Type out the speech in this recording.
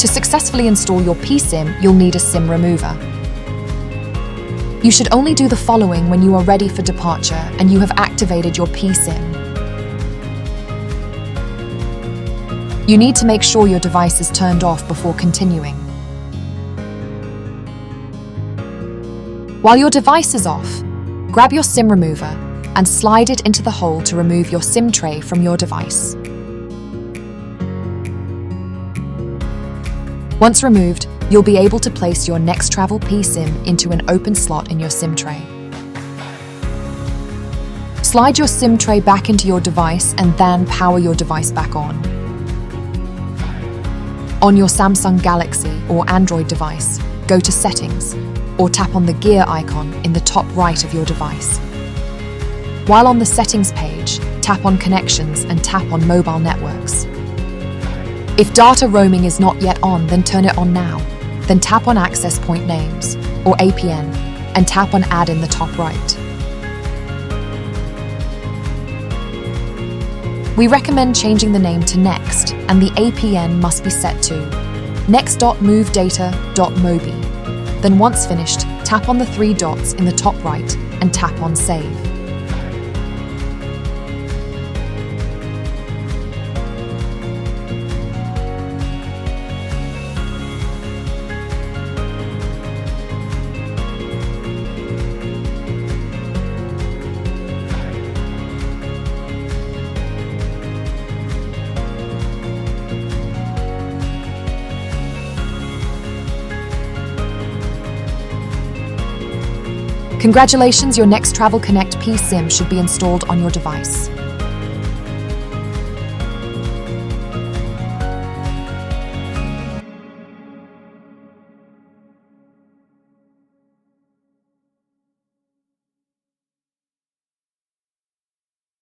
To successfully install your pSIM, you'll need a SIM remover. You should only do the following when you are ready for departure and you have activated your pSIM. You need to make sure your device is turned off before continuing. While your device is off, grab your SIM remover and slide it into the hole to remove your SIM tray from your device. Once removed, you'll be able to place your next travel pSIM into an open slot in your SIM tray. Slide your SIM tray back into your device and then power your device back on. On your Samsung Galaxy or Android device, go to Settings or tap on the gear icon in the top right of your device. While on the Settings page, tap on Connections and tap on Mobile Networks. If data roaming is not yet on, then turn it on now. Then tap on Access Point Names, or APN, and tap on Add in the top right. We recommend changing the name to Next, and the APN must be set to next.movedata.mobi. Then once finished, tap on the 3 dots in the top right and tap on Save. Congratulations, your Next Travel Connect pSIM should be installed on your device.